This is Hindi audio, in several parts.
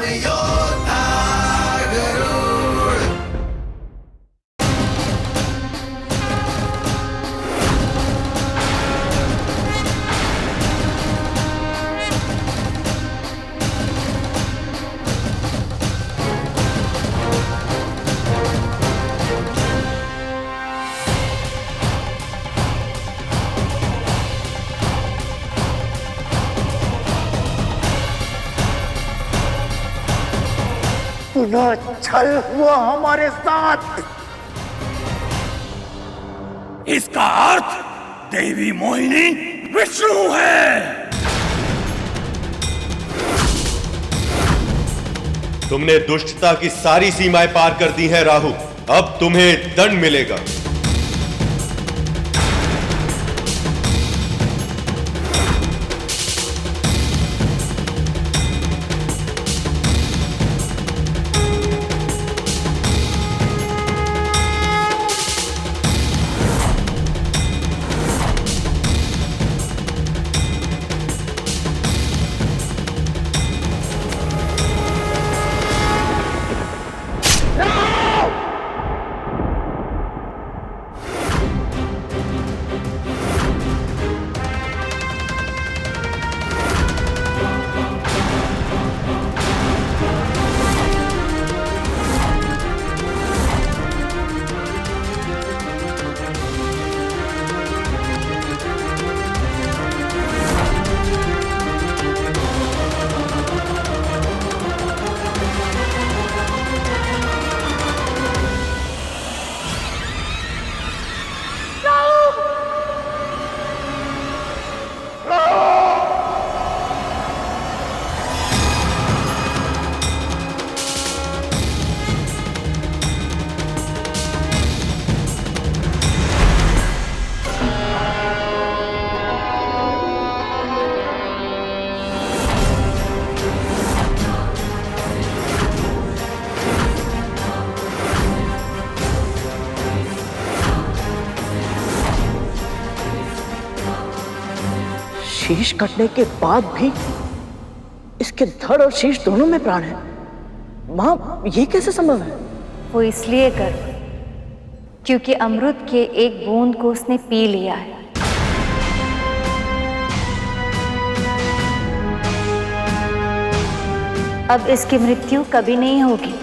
योद्धा गरुड़। पुनः छल हुआ हमारे साथ। इसका अर्थ देवी मोहिनी विष्णु है। तुमने दुष्टता की सारी सीमाएं पार कर दी हैं राहु, अब तुम्हें दंड मिलेगा। शीश कटने के बाद भी इसके धड़ और शीश दोनों में प्राण है। मां, ये कैसे संभव है? वो इसलिए कर क्योंकि अमृत के एक बूंद को उसने पी लिया है। अब इसकी मृत्यु कभी नहीं होगी,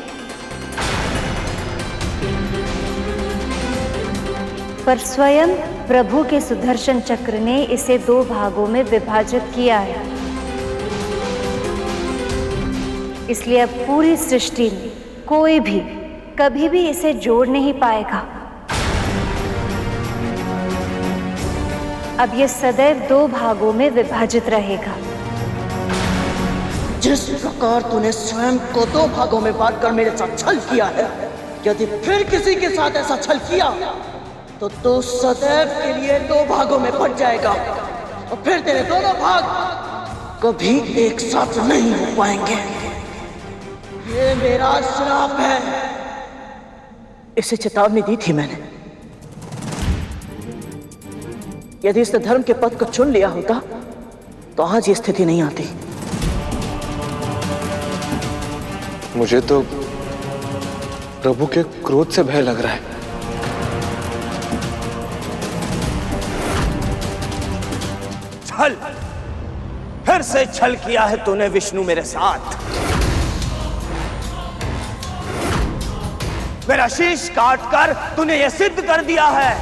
पर स्वयं प्रभु के सुदर्शन चक्र ने इसे 2 भागों में विभाजित किया है। इसलिए अब पूरी सृष्टि में कोई भी कभी भी इसे जोड़ नहीं पाएगा। अब ये सदैव 2 भागों में विभाजित रहेगा। जिस प्रकार तूने स्वयं को 2 भागों में बांटकर मेरे साथ छल किया है, यदि फिर किसी के साथ ऐसा छल किया तो तू सदैव के लिए 2 भागों में बंट जाएगा और फिर तेरे दोनों भाग कभी एक साथ नहीं हो पाएंगे। ये मेरा श्राप है। इसे चेतावनी दी थी मैंने। यदि इसने धर्म के पथ को चुन लिया होता तो आज ये स्थिति नहीं आती। मुझे तो प्रभु के क्रोध से भय लग रहा है। छल, फिर से छल किया है तूने विष्णु मेरे साथ। मेरा शीश काटकर तूने यह सिद्ध कर दिया है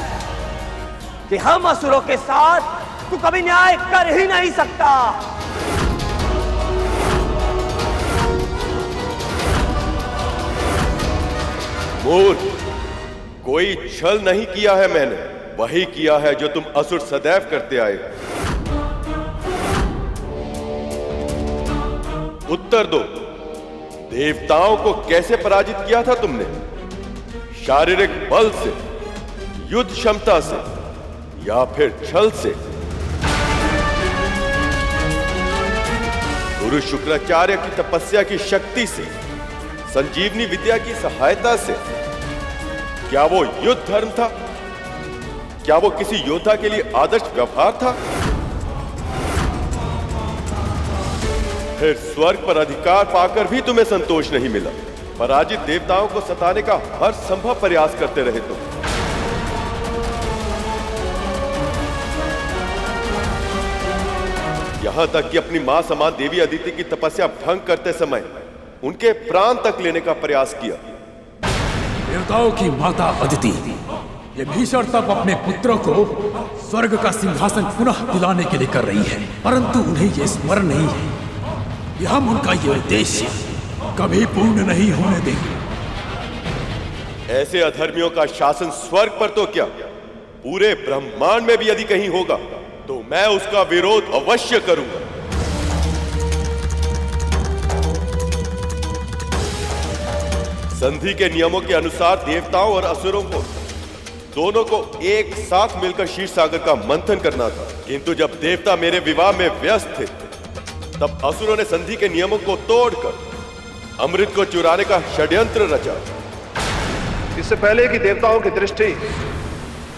कि हम असुरों के साथ तू कभी न्याय कर ही नहीं सकता। मूर्ख, कोई छल नहीं किया है मैंने, वही किया है जो तुम असुर सदैव करते आए। उत्तर दो, देवताओं को कैसे पराजित किया था तुमने? शारीरिक बल से, युद्ध क्षमता से, या फिर छल से? गुरु शुक्राचार्य की तपस्या की शक्ति से, संजीवनी विद्या की सहायता से? क्या वो युद्ध धर्म था? क्या वो किसी योद्धा के लिए आदर्श व्यवहार था? फिर स्वर्ग पर अधिकार पाकर भी तुम्हें संतोष नहीं मिला। पराजित देवताओं को सताने का हर संभव प्रयास करते रहे तुम। यहां तक कि अपनी मां समान देवी अदिति की तपस्या भंग करते समय उनके प्राण तक लेने का प्रयास किया। देवताओं की माता अदिति, ये भीषण तप अपने पुत्रों को स्वर्ग का सिंहासन पुनः दिलाने के लिए कर रही है, परंतु उन्हें यह स्मरण नहीं है कि हम उनका यह उद्देश्य कभी पूर्ण नहीं होने देंगे। ऐसे अधर्मियों का शासन स्वर्ग पर तो क्या, पूरे ब्रह्मांड में भी यदि कहीं होगा तो मैं उसका विरोध अवश्य करूंगा। संधि के नियमों के अनुसार देवताओं और असुरों को दोनों को एक साथ मिलकर क्षीर सागर का मंथन करना था, किंतु जब देवता मेरे विवाह में व्यस्त थे तब असुरों ने संधि के नियमों को तोड़कर अमृत को चुराने का षड्यंत्र रचा। इससे पहले कि देवताओं की दृष्टि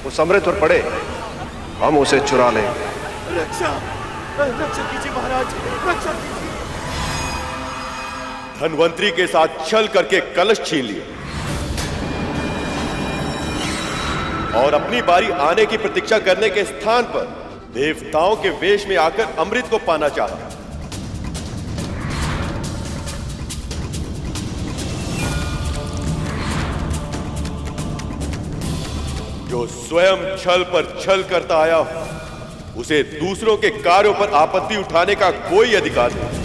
उस अमृत पर पड़े, हम उसे चुरा लेंगे। रक्षा कीजिए महाराज, रक्षा कीजिए। धनवंतरी के साथ छल करके कलश छीन लिया और अपनी बारी आने की प्रतीक्षा करने के स्थान पर देवताओं के वेश में आकर अमृत को पाना चाहा। जो स्वयं छल पर छल करता आया हो, उसे दूसरों के कार्यों पर आपत्ति उठाने का कोई अधिकार नहीं।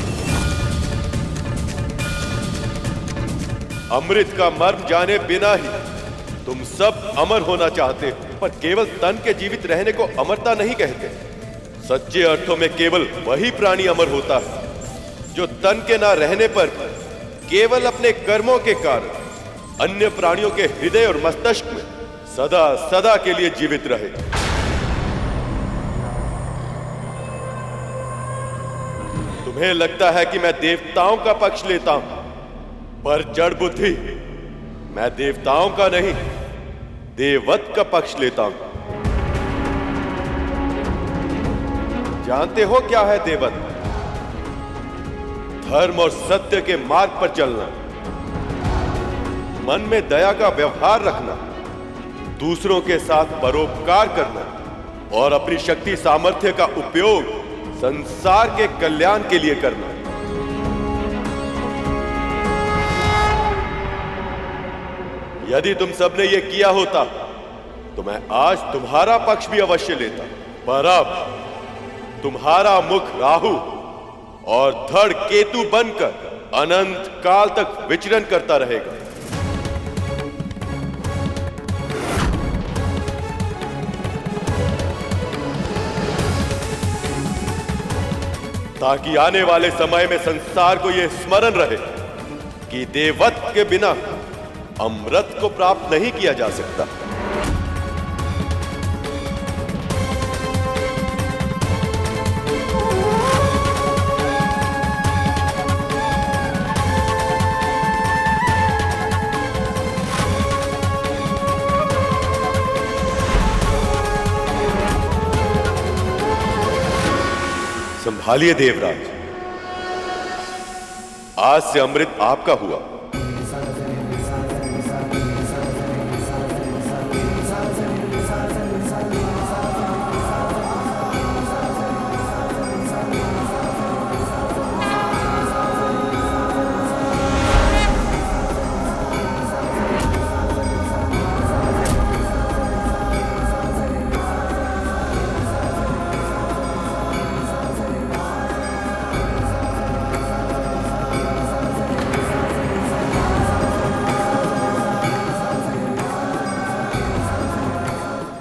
अमृत का मर्म जाने बिना ही तुम सब अमर होना चाहते हो, पर केवल तन के जीवित रहने को अमरता नहीं कहते। सच्चे अर्थों में केवल वही प्राणी अमर होता है जो तन के ना रहने पर केवल अपने कर्मों के कारण अन्य प्राणियों के हृदय और मस्तिष्क में सदा सदा के लिए जीवित रहे। तुम्हें लगता है कि मैं देवताओं का पक्ष लेता हूं, पर जड़ बुद्धि, मैं देवताओं का नहीं देववत का पक्ष लेता हूं। जानते हो क्या है देववत? धर्म और सत्य के मार्ग पर चलना, मन में दया का व्यवहार रखना, दूसरों के साथ परोपकार करना और अपनी शक्ति सामर्थ्य का उपयोग संसार के कल्याण के लिए करना। यदि तुम सबने ये किया होता तो मैं आज तुम्हारा पक्ष भी अवश्य लेता, पर अब तुम्हारा मुख राहु और धड़ केतु बनकर अनंत काल तक विचरण करता रहेगा। ताकि आने वाले समय में संसार को यह स्मरण रहे कि देववत के बिना अमृत को प्राप्त नहीं किया जा सकता। संभालिए देवराज, आज से अमृत आपका हुआ।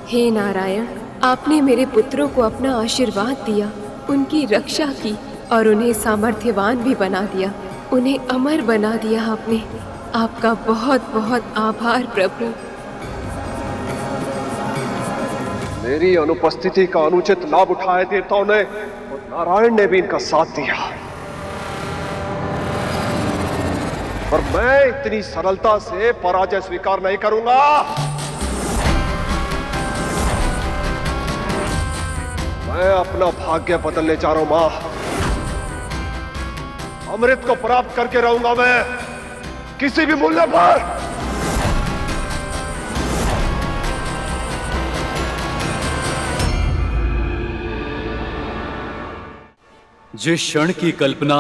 हे नारायण, आपने मेरे पुत्रों को अपना आशीर्वाद दिया, उनकी रक्षा की और उन्हें सामर्थ्यवान भी बना दिया, उन्हें अमर बना दिया आपने। आपका बहुत बहुत आभार प्रभु। मेरी अनुपस्थिति का अनुचित लाभ उठाया देवताओं ने और नारायण ने भी इनका साथ दिया, पर मैं इतनी सरलता से पराजय स्वीकार नहीं करूंगा। मैं अपना भाग्य बदलने जा रहा हूं मां। अमृत को प्राप्त करके रहूंगा मैं, किसी भी मूल्य पर। जिस क्षण की कल्पना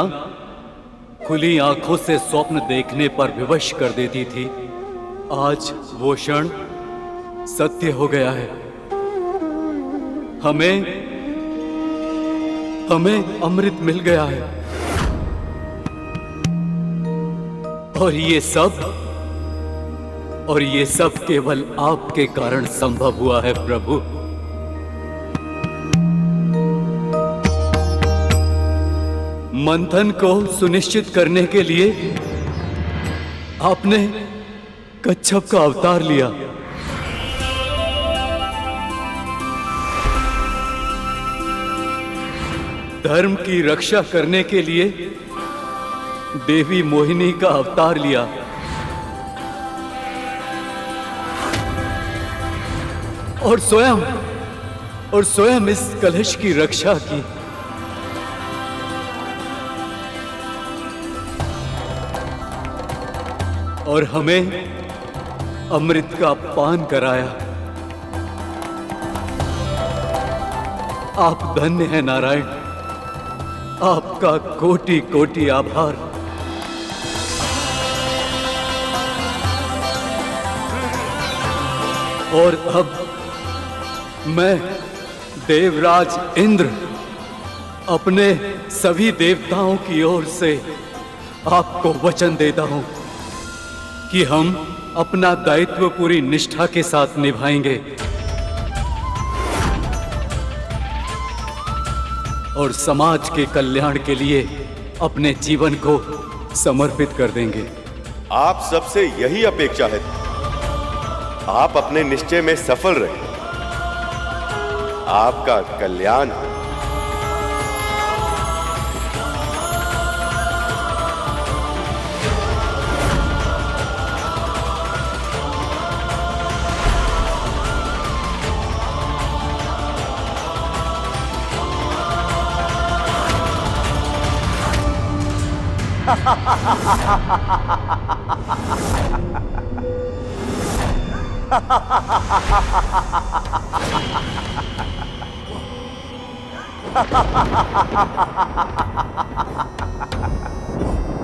खुली आंखों से स्वप्न देखने पर विवश कर देती थी, आज वो क्षण सत्य हो गया है। हमें अमृत मिल गया है, और ये सब केवल आपके कारण संभव हुआ है प्रभु। मंथन को सुनिश्चित करने के लिए आपने कच्छप का अवतार लिया। धर्म की रक्षा करने के लिए देवी मोहिनी का अवतार लिया। और स्वयं इस कलश की रक्षा की। और हमें अमृत का पान कराया। आप धन्य हैं नारायण, आपका कोटि कोटि आभार। और अब मैं देवराज इंद्र अपने सभी देवताओं की ओर से आपको वचन देता हूं कि हम अपना दायित्व पूरी निष्ठा के साथ निभाएंगे और समाज के कल्याण के लिए अपने जीवन को समर्पित कर देंगे। आप सबसे यही अपेक्षा है। आप अपने निश्चय में सफल रहे। आपका कल्याण हो।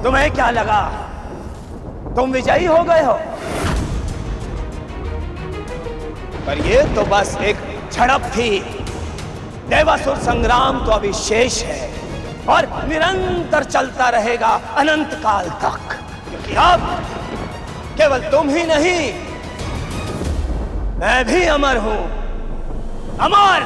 तुम्हें क्या लगा तुम विजयी हो गए हो? पर ये तो बस एक झड़प थी। देवासुर संग्राम तो अभी शेष है और निरंतर चलता रहेगा अनंत काल तक, क्योंकि अब केवल तुम ही नहीं, मैं भी अमर हूं। अमर।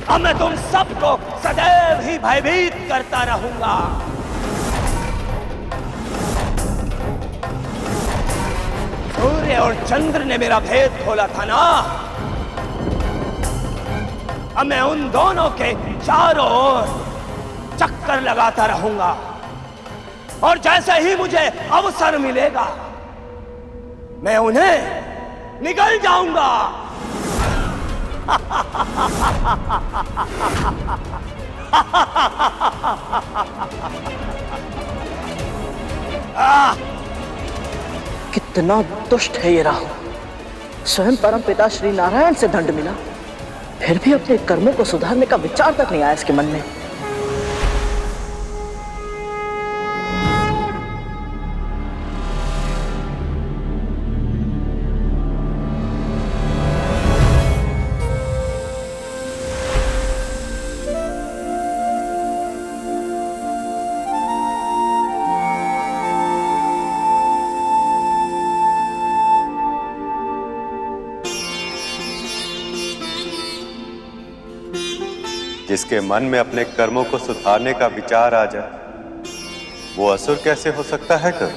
अब मैं तुम सबको सदैव ही भयभीत करता रहूंगा। सूर्य और चंद्र ने मेरा भेद खोला था ना, अब मैं उन दोनों के चारों ओर चक्कर लगाता रहूंगा और जैसे ही मुझे अवसर मिलेगा मैं उन्हें निगल जाऊंगा। कितना दुष्ट है ये राहु। स्वयं परम पिता श्री नारायण से दंड मिला, फिर भी अपने कर्मों को सुधारने का विचार तक नहीं आया इसके मन में। जिसके मन में अपने कर्मों को सुधारने का विचार आ जाए, वो असुर कैसे हो सकता है कभी?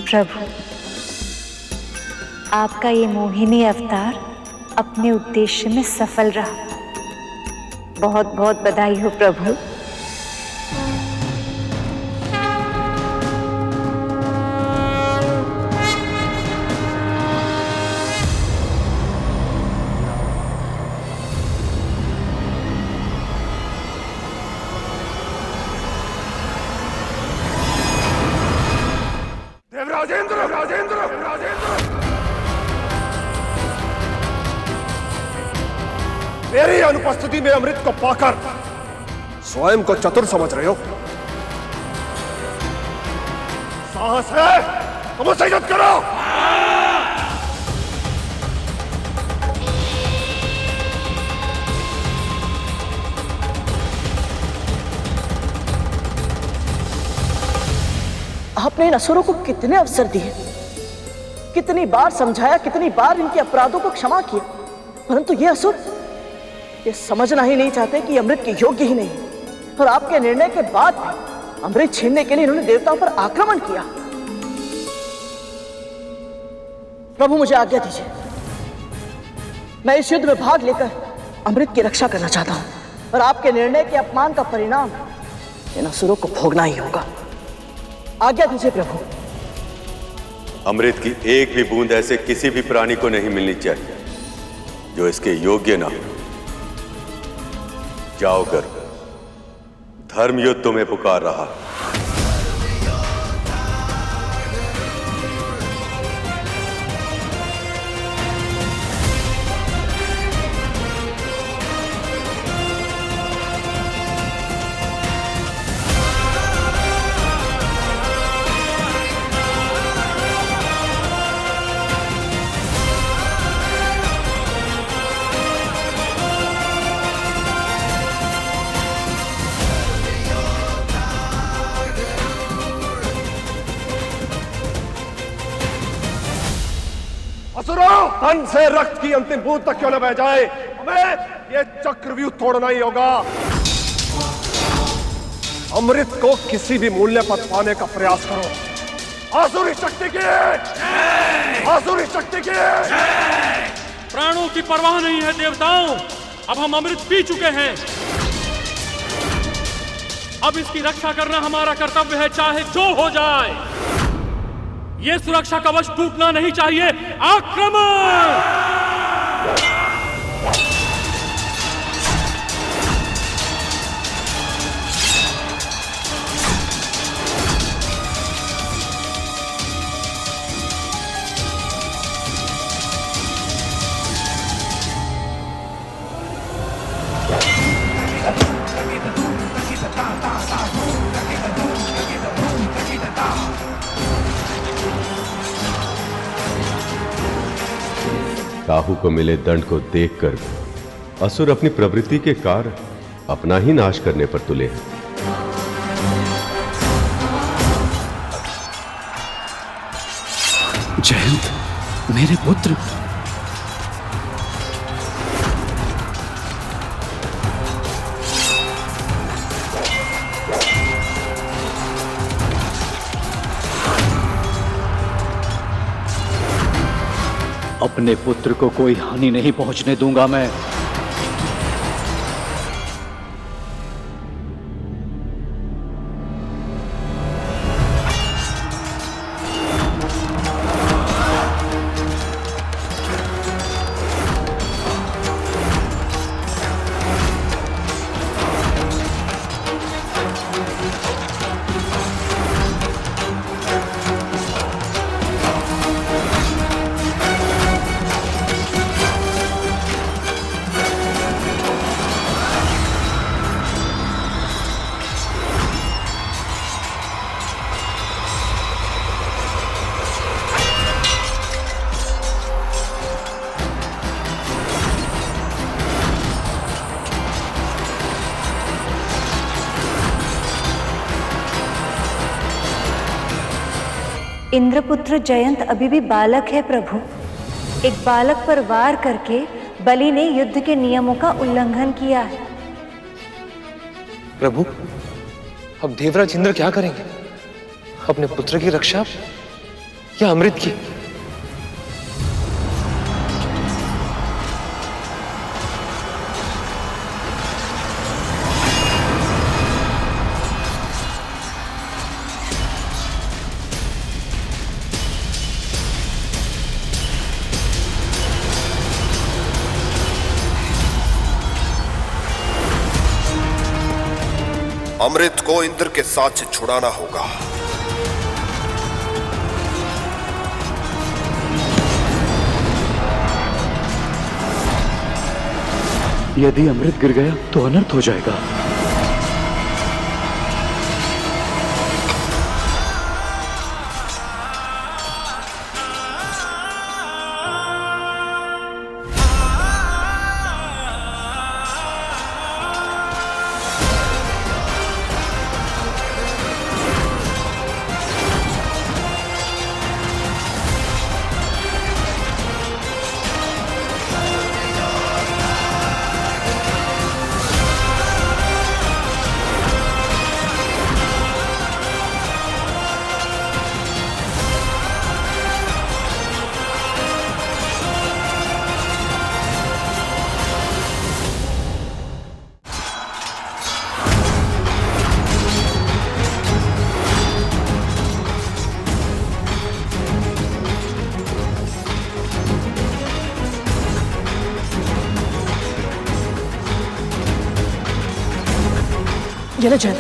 प्रभु, आपका ये मोहिनी अवतार अपने उद्देश्य में सफल रहा। बहुत बहुत बधाई हो प्रभु। मेरी अनुपस्थिति में अमृत को पाकर स्वयं को चतुर समझ रहे हो? साहस है तो मुझसे युद्ध करो। आपने इन असुरों को कितने अवसर दिए, कितनी बार समझाया, कितनी बार इनके अपराधों को क्षमा किया, परंतु ये असुर ये समझना ही नहीं चाहते कि अमृत के योग्य ही नहीं। और आपके निर्णय के बाद भी अमृत छीनने के लिए इन्होंने देवताओं पर आक्रमण किया। प्रभु मुझे आज्ञा दीजिए, मैं इस युद्ध में भाग लेकर अमृत की रक्षा करना चाहता हूं और आपके निर्णय के अपमान का परिणाम इन असुरों को भोगना ही होगा। आज्ञा दीजिए प्रभु। अमृत की एक भी बूंद ऐसे किसी भी प्राणी को नहीं मिलनी चाहिए जो इसके योग्य ना हो। जाओ कर, धर्म युद्ध तुम्हें पुकार रहा। तन से रक्त की अंतिम बूंद तक क्यों न बह जाए, हमें ये चक्रव्यूह तोड़ना ही होगा। अमृत को किसी भी मूल्य पर पाने का प्रयास करो। आसुरी शक्ति की, आसुरी शक्ति की। प्राणों की परवाह नहीं है देवताओं, अब हम अमृत पी चुके हैं। अब इसकी रक्षा करना हमारा कर्तव्य है, चाहे जो हो जाए। ये सुरक्षा कवच टूटना नहीं चाहिए। आक्रमण! काहू को मिले दंड को देखकर असुर अपनी प्रवृत्ति के कारण अपना ही नाश करने पर तुले हैं। जयंत, मेरे पुत्र। अपने पुत्र को कोई हानि नहीं पहुंचने दूंगा मैं। इंद्रपुत्र जयंत अभी भी बालक है प्रभु। एक बालक पर वार करके बलि ने युद्ध के नियमों का उल्लंघन किया है। प्रभु, अब देवराज इंद्र क्या करेंगे? अपने पुत्र की रक्षा या अमृत की? अमृत को इंद्र के साथ से छुड़ाना होगा। यदि अमृत गिर गया तो अनर्थ हो जाएगा। ये ले जैन,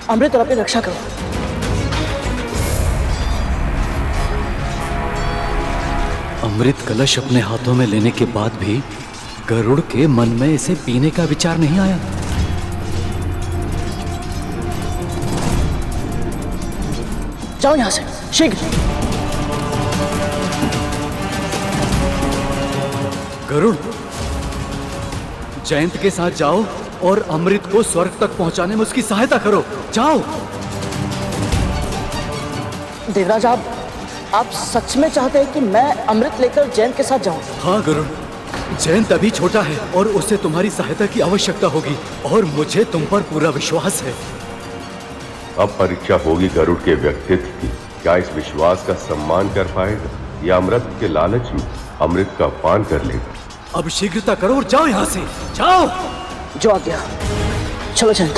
अमृत और अपनी रक्षा करो। अमृत कलश अपने हाथों में लेने के बाद भी गरुड़ के मन में इसे पीने का विचार नहीं आया। जाओ यहां से शीघ्र। गरुड़, जयंत के साथ जाओ और अमृत को स्वर्ग तक पहुंचाने में उसकी सहायता करो। जाओ। देवराज, आप सच में चाहते हैं कि मैं अमृत लेकर जयंत के साथ जाऊं? हाँ गरुड़, जयंत अभी छोटा है और उसे तुम्हारी सहायता की आवश्यकता होगी और मुझे तुम पर पूरा विश्वास है। अब परीक्षा होगी गरुड़ के व्यक्तित्व की। क्या इस विश्वास का सम्मान कर पाएगा या अमृत के लालच में अमृत का पान कर लेगा? अब शीघ्रता करो और जाओ यहां से, जाओ। जो आ गया, चलो जयंत।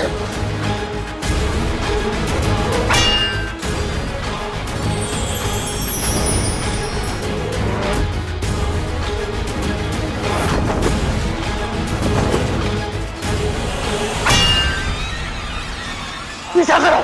पीछा करो।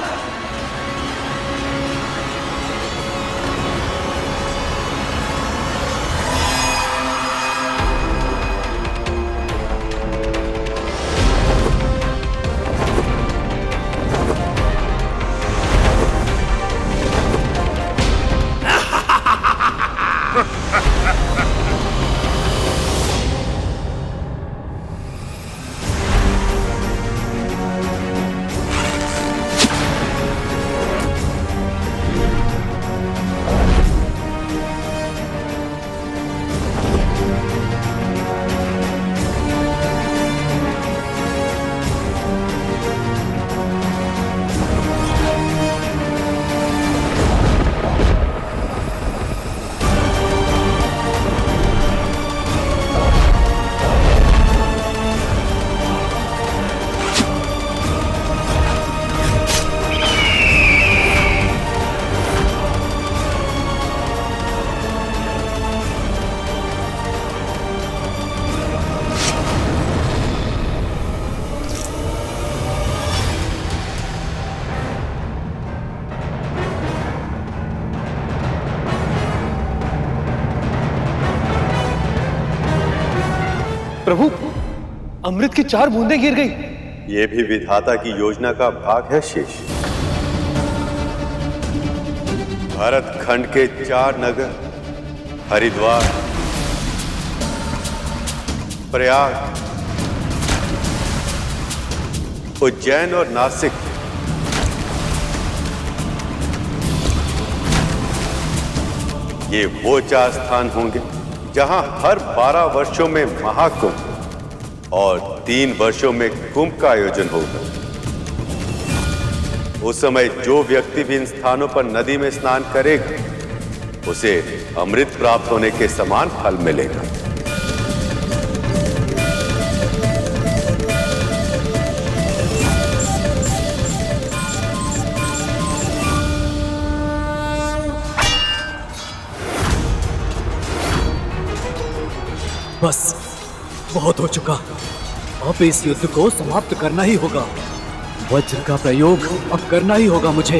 प्रभु, अमृत की 4 बूंदें गिर गई। ये भी विधाता की योजना का भाग है शेष। भारत खंड के 4 नगर हरिद्वार, प्रयाग, उज्जैन और नासिक ये वो 4 स्थान होंगे जहां हर 12 वर्षों में महाकुंभ और 3 वर्षों में कुंभ का आयोजन होगा। उस समय जो व्यक्ति भी इन स्थानों पर नदी में स्नान करेगा उसे अमृत प्राप्त होने के समान फल मिलेगा। बस बहुत हो चुका। अब इस युद्ध को समाप्त करना ही होगा। वज्र का प्रयोग अब करना ही होगा मुझे।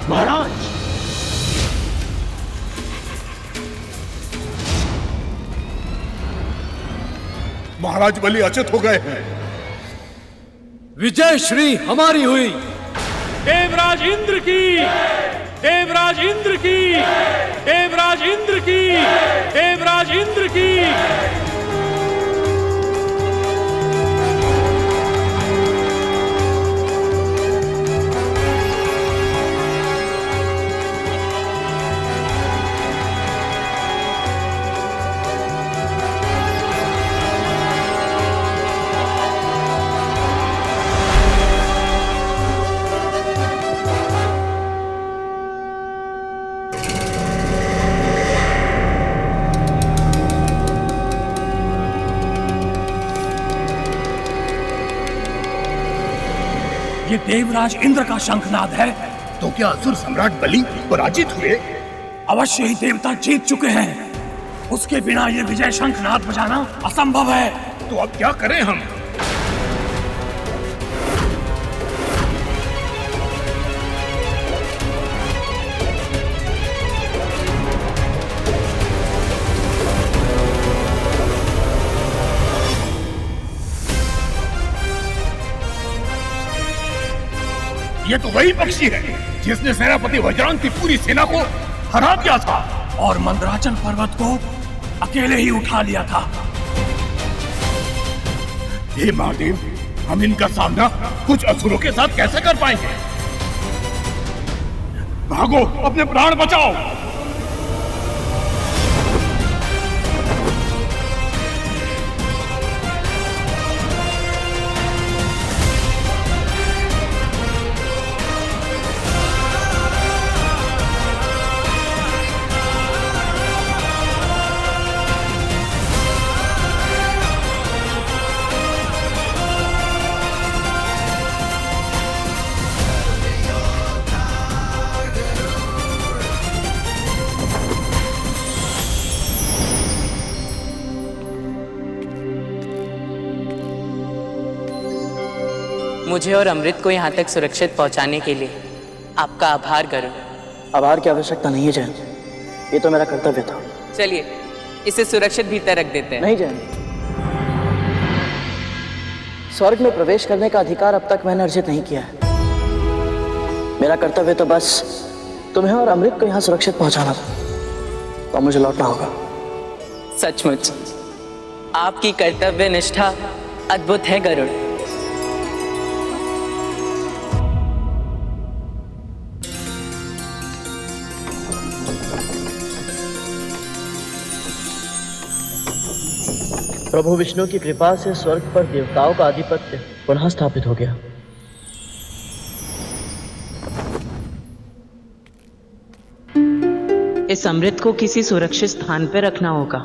महाराज, महाराज बलि अचेत हो गए हैं। विजय श्री हमारी हुई। देवराज इंद्र की, देवराज इंद्र की, देवराज इंद्र की, देवराज इंद्र की। ये देवराज इंद्र का शंखनाद है। तो क्या असुर सम्राट बलि पराजित हुए? अवश्य ही देवता जीत चुके हैं। उसके बिना ये विजय शंखनाद बजाना असंभव है। तो अब क्या करें हम? ये तो वही पक्षी है जिसने सेनापति वज्रांग की पूरी सेना को हरा दिया था और मंदराचल पर्वत को अकेले ही उठा लिया था। हे महादेव, हम इनका सामना कुछ असुरों के साथ कैसे कर पाएंगे? भागो, अपने प्राण बचाओ। मुझे और अमृत को यहाँ तक सुरक्षित पहुँचाने के लिए आपका आभार करूँ। आभार की आवश्यकता नहीं है जैन, ये तो मेरा कर्तव्य था। चलिए इसे सुरक्षित भीतर रख देते हैं। नहीं जैन, स्वर्ग में प्रवेश करने का अधिकार अब तक मैंने अर्जित नहीं किया है। मेरा कर्तव्य तो बस तुम्हें और अमृत को यहाँ सुरक्षित पहुँचाना था, तो मुझे लौटना होगा। सचमुच आपकी कर्तव्य निष्ठा अद्भुत है गरुड़। प्रभु विष्णु की कृपा से स्वर्ग पर देवताओं का आधिपत्य पुनः स्थापित हो गया। इस अमृत को किसी सुरक्षित स्थान पर रखना होगा।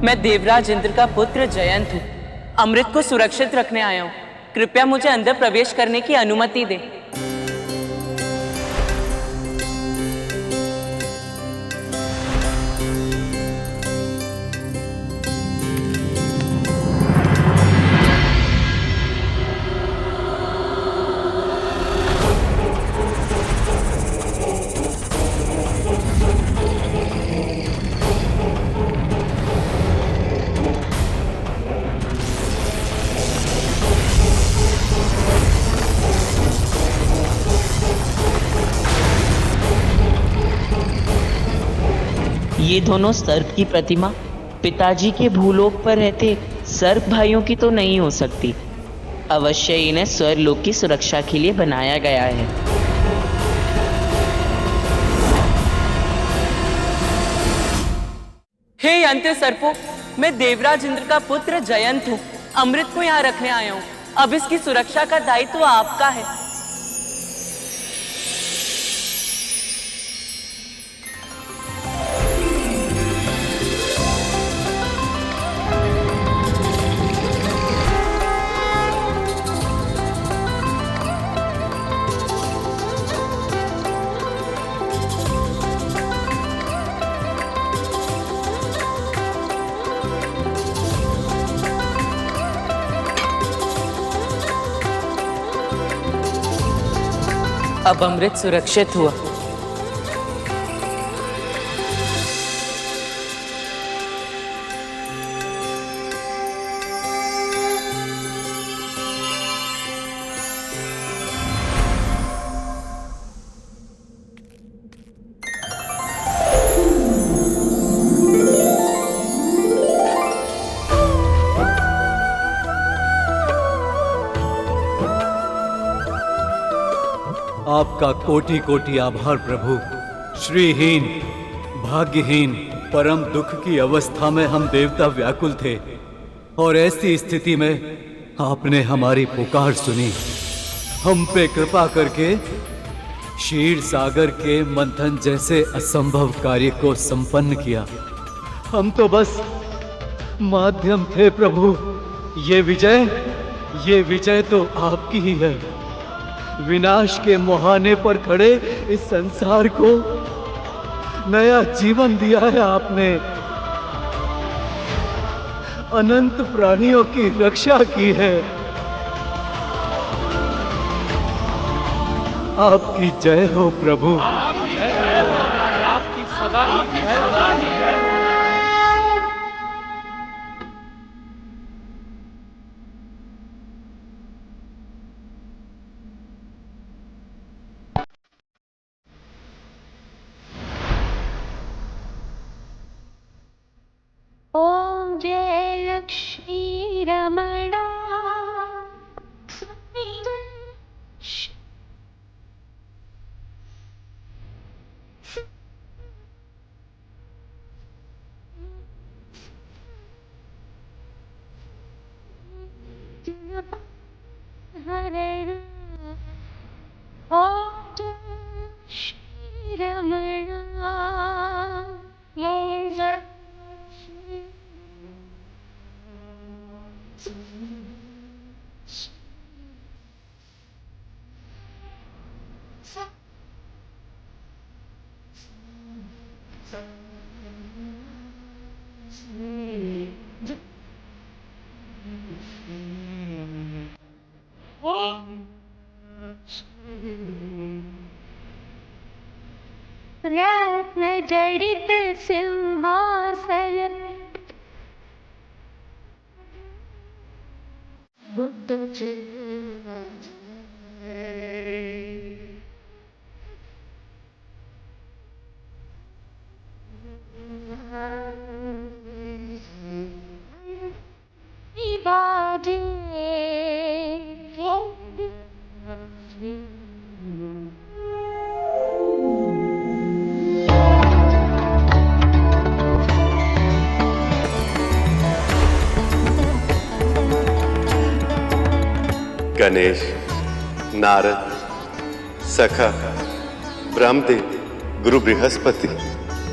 मैं देवराज इंद्र का पुत्र जयंत हूँ। अमृत को सुरक्षित रखने आया हूँ। कृपया मुझे अंदर प्रवेश करने की अनुमति दें। ये दोनों सर्प की प्रतिमा पिताजी के भूलोक पर रहते सर्प भाइयों की तो नहीं हो सकती। अवश्य इन्हें स्वर्लोक की सुरक्षा के लिए बनाया गया है। हे यंत्र सर्पों, मैं देवराज इंद्र का पुत्र जयंत हूँ। अमृत को यहाँ रखने आया हूँ। अब इसकी सुरक्षा का दायित्व आपका है। अब अमृत सुरक्षित हुआ। आपका कोटि कोटि आभार प्रभु। श्रीहीन, भाग्यहीन, परम दुख की अवस्था में हम देवता व्याकुल थे और ऐसी स्थिति में आपने हमारी पुकार सुनी। हम पे कृपा करके क्षीर सागर के मंथन जैसे असंभव कार्य को संपन्न किया। हम तो बस माध्यम थे प्रभु। ये विजय तो आपकी ही है। विनाश के मुहाने पर खड़े इस संसार को नया जीवन दिया है आपने। अनंत प्राणियों की रक्षा की है। आपकी जय हो प्रभु। आपकी सदा ही जय। ओम जय लक्ष्मी रमणा। हरे ओम जय श्री रमणा। रत्न जड़ित सिंहासन गणेश, नारद, सखा, ब्रह्मदेव, गुरु बृहस्पति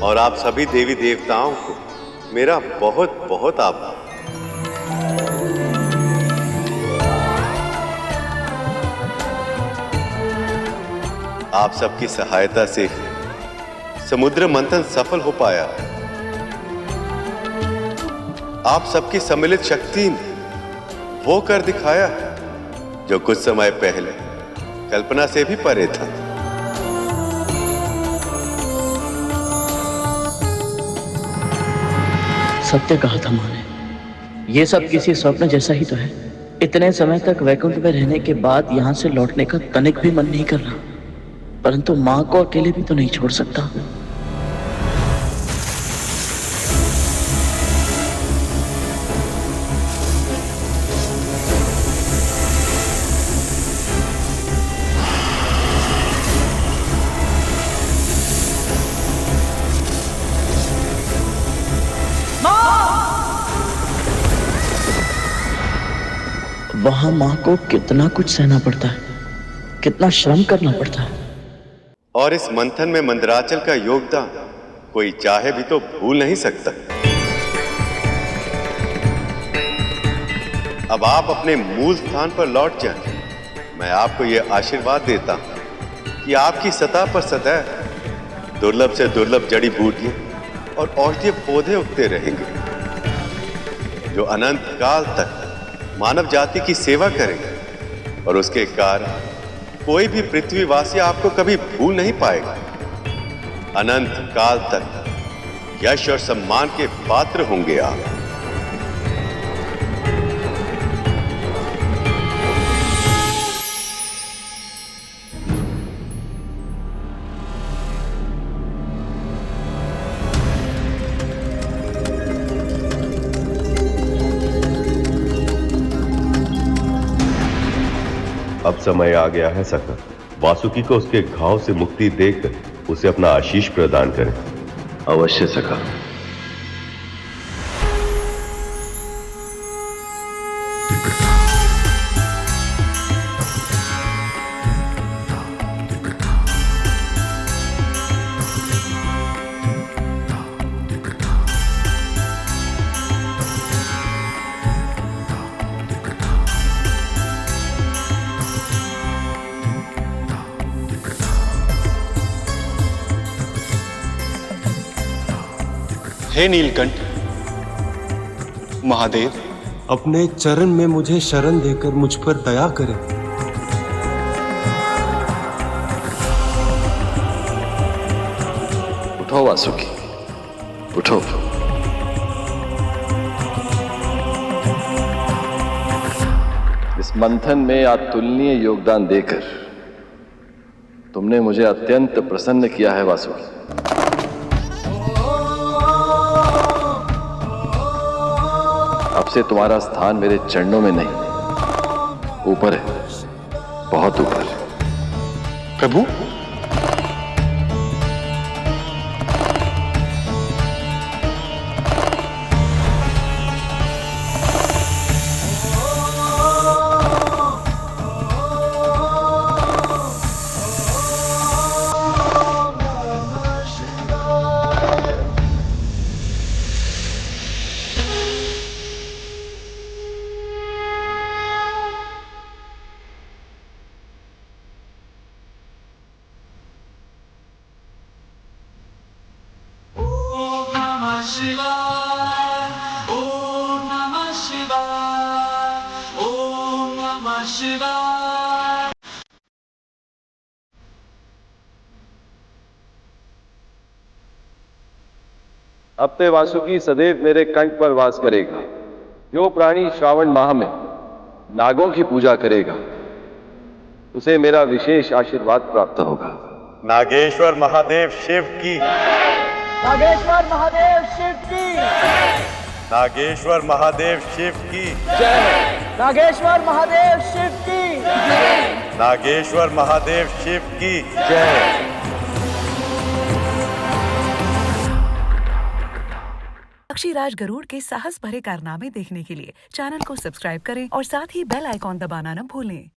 और आप सभी देवी देवताओं को मेरा बहुत बहुत आभार। आप सबकी सहायता से समुद्र मंथन सफल हो पाया। आप सबकी सम्मिलित शक्ति ने वो कर दिखाया जो कुछ समय पहले कल्पना से भी परे था। सत्य कहा था माँ ने। ये सब किसी स्वप्न जैसा ही तो है। इतने समय तक वैकुंठ में रहने के बाद यहाँ से लौटने का तनिक भी मन नहीं कर रहा, परंतु माँ को अकेले भी तो नहीं छोड़ सकता। वहां माँ को कितना कुछ सहना पड़ता है, कितना श्रम करना पड़ता है। और इस मंथन में मंदराचल का योगदान कोई चाहे भी तो भूल नहीं सकता। अब आप अपने मूल स्थान पर लौट जाएं। मैं आपको यह आशीर्वाद देता हूं कि आपकी सतह पर सदैव दुर्लभ से दुर्लभ जड़ी बूटियां और औषधीय पौधे उगते रहेंगे, जो अनंत काल तक मानव जाति की सेवा करेंगे, और उसके कारण कोई भी पृथ्वीवासी आपको कभी भूल नहीं पाएगा। अनंत काल तक यश और सम्मान के पात्र होंगे आप। अब समय आ गया है सखा, वासुकी को उसके घाव से मुक्ति देकर उसे अपना आशीष प्रदान करें। अवश्य सखा। हे नीलकंठ महादेव, अपने चरण में मुझे शरण देकर मुझ पर दया करें। उठो वासुकी, उठो। इस मंथन में अतुलनीय योगदान देकर तुमने मुझे अत्यंत प्रसन्न किया है वासुकी। अब से तुम्हारा स्थान मेरे चरणों में नहीं, ऊपर है, बहुत ऊपर। प्रभु, अब ते वासुकी सदैव मेरे कंठ पर वास करेगा। जो प्राणी श्रावण माह में नागों की पूजा करेगा उसे मेरा विशेष आशीर्वाद प्राप्त होगा। नागेश्वर महादेव शिव की, नागेश्वर महादेव शिव की, नागेश्वर महादेव शिव की जय। नागेश्वर महादेव शिव की जय। नागेश्वर महादेव शिव की जय। पक्षीराज गरुड़ के साहस भरे कारनामे देखने के लिए चैनल को सब्सक्राइब करें और साथ ही बेल आइकॉन दबाना न भूलें।